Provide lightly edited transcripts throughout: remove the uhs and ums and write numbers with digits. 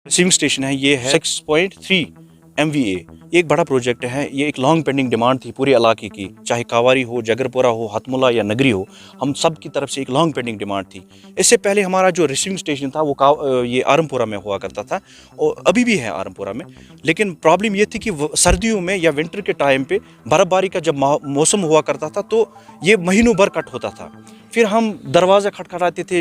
Receiving station है, ये है 6.3 MVA। ये एक बड़ा प्रोजेक्ट है, ये एक लॉन्ग पेंडिंग डिमांड थी पूरे इलाके की, चाहे कावारी हो, जगरपुरा हो, हथमुला या नगरी हो, हम सब की तरफ से एक लॉन्ग पेंडिंग डिमांड थी। इससे पहले हमारा जो रिसीविंग स्टेशन था वो ये आरमपुरा में हुआ करता था और अभी भी है आरमपुरा में। लेकिन प्रॉब्लम ये थी कि सर्दियों में या विंटर के टाइम पे बर्फ़बारी का जब मौसम हुआ करता था तो ये महीनों भर कट होता था। फिर हम दरवाज़ा खटखटाते थे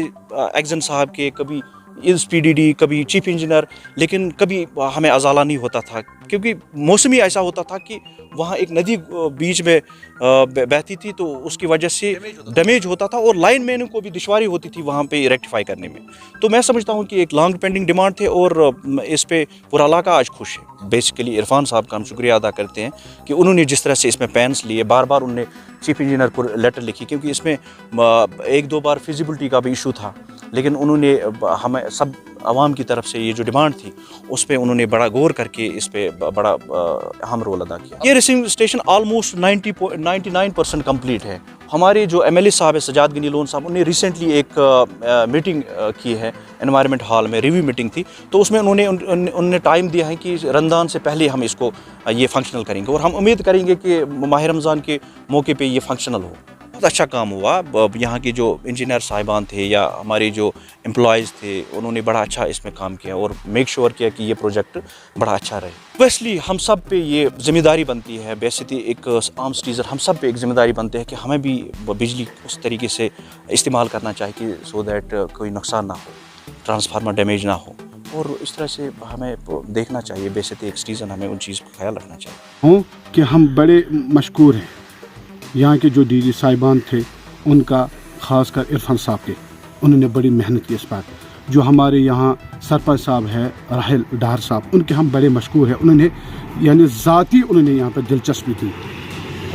एक्जन साहब के, कभी इस PDD, कभी चीफ इंजीनियर, लेकिन कभी हमें अजाला नहीं होता था क्योंकि मौसम ही ऐसा होता था कि वहाँ एक नदी बीच में बहती थी तो उसकी वजह से डैमेज होता था और लाइन मैन को भी दुश्वारी होती थी वहाँ पे रेक्टिफाई करने में। तो मैं समझता हूँ कि एक लॉन्ग पेंडिंग डिमांड थे और इस पे पूरा इलाका आज खुश है। बेसिकली इरफान साहब का हम शुक्रिया अदा करते हैं कि उन्होंने जिस तरह से इसमें पेन्स लिए, बार बार उन्होंने चीफ इंजीनियर को लेटर लिखी क्योंकि इसमें एक दो बार फिजिबिलिटी का भी इशू था, लेकिन उन्होंने हमें सब आवाम की तरफ से ये जो डिमांड थी उस पर उन्होंने बड़ा गौर करके इस पे बड़ा अहम रोल अदा किया। ये रिसीविंग स्टेशन ऑलमोस्ट 99% कंप्लीट है। हमारे जो MLA साहब है सजाद गनी लोन साहब, उन्होंने रिसेंटली एक मीटिंग की है एनवायरनमेंट हॉल में, रिव्यू मीटिंग थी, तो उसमें उन्होंने टाइम दिया है कि रमज़ान से पहले हम इसको ये फंक्शनल करेंगे और हम उम्मीद करेंगे कि माह रमज़ान के मौके पे ये फंक्शनल हो। बहुत अच्छा काम हुआ। यहाँ के जो इंजीनियर साहिबान थे या हमारे जो एम्प्लॉयज़ थे उन्होंने बड़ा अच्छा इसमें काम किया और मेक श्योर किया कि ये प्रोजेक्ट बड़ा अच्छा रहे। ऑब्वियसली हम सब पे ये जिम्मेदारी बनती है, बेसिकली एक आम सिटीज़न हम सब पे एक ज़िम्मेदारी बनती है कि हमें भी बिजली उस तरीके से इस्तेमाल करना चाहिए कि सो दैट कोई नुकसान ना हो, ट्रांसफार्मर डैमेज ना हो, और इस तरह से हमें देखना चाहिए। बेसिकली एक सिटीज़न हमें उन चीज़ का ख्याल रखना चाहिए। हूँ कि हम बड़े मशकूर हैं यहाँ के जो DG साहिबान थे उनका, ख़ासकर इरफान साहब के, उन्होंने बड़ी मेहनत की इस पर। जो हमारे यहाँ सरपंच साहब है राहिल डार साहब, उनके हम बड़े मशकूर हैं। उन्होंने यानी ज़ाती उन्होंने यहाँ पर दिलचस्पी थी।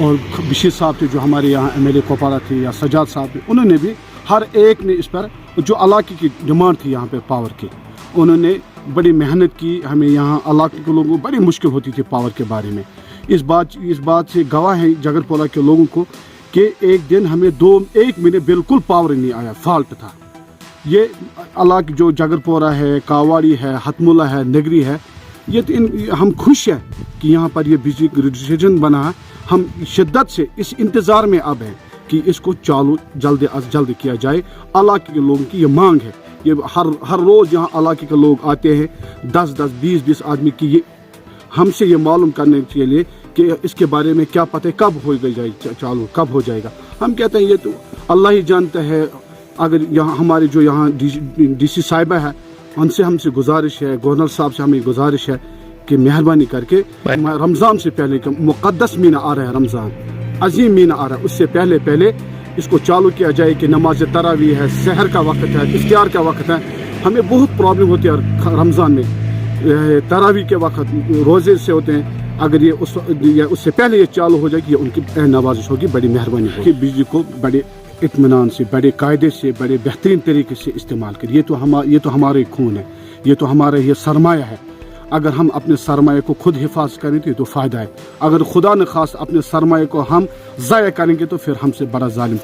और बशीर साहब थे जो हमारे यहाँ MLA कोपारा थे, या सजाद साहब थे, उन्होंने भी हर एक ने इस पर जो इलाके की डिमांड थी यहाँ पर पावर की, उन्होंने बड़ी मेहनत की। हमें यहाँ इलाके के लोगों को बड़ी मुश्किल होती थी पावर के बारे में। इस बात से गवाह है जगरपोला के लोगों को कि एक दिन हमें 1 महीने बिल्कुल पावर नहीं आया, फॉल्ट था। ये इलाके जो जगरपोरा है, कावाड़ी है, हथमुला है, नगरी है, ये हम खुश हैं कि यहाँ पर ये बिजली डिसीजन बना है। हम शिद्दत से इस इंतज़ार में अब हैं कि इसको चालू जल्द अज जल्द किया जाए। इलाके के लोगों की ये मांग है। ये हर रोज़ यहाँ इलाके के लोग आते हैं, 10-10, 20-20 आदमी की, ये हमसे ये मालूम करने के लिए कि इसके बारे में क्या पता है कब हो जाएगा चालू, कब हो जाएगा। हम कहते हैं ये तो अल्लाह ही जानता है। अगर यहाँ हमारे जो यहाँ DC साहिबा है, उनसे हमसे गुजारिश है, गवर्नर साहब से हमें गुजारिश है कि मेहरबानी करके रमज़ान से पहले, मुक़द्दस महीना आ रहा है, रमज़ान अजीम महीना आ रहा है, उससे पहले इसको चालू किया जाए कि नमाज तरावी है, सहर का वक्त है, इफ्तियार का वक्त है। हमें बहुत प्रॉब्लम होती है रमज़ान में, तरावी के वक्त रोज़े से होते हैं। अगर ये उससे पहले ये चालू हो जाएगी, ये उनकी नवाजिश होगी, बड़ी मेहरबानी होगी। बिजली को बड़े इत्मीनान से, बड़े कायदे से, बड़े बेहतरीन तरीके से इस्तेमाल करें। ये तो हमारे खून है, ये तो हमारा ये सरमाया है। अगर हम अपने सरमाए को खुद हिफाजत करें तो फ़ायदा है। अगर खुदा न खास अपने सरमाए को हम ज़ाया करेंगे तो फिर हमसे बड़ा जालिम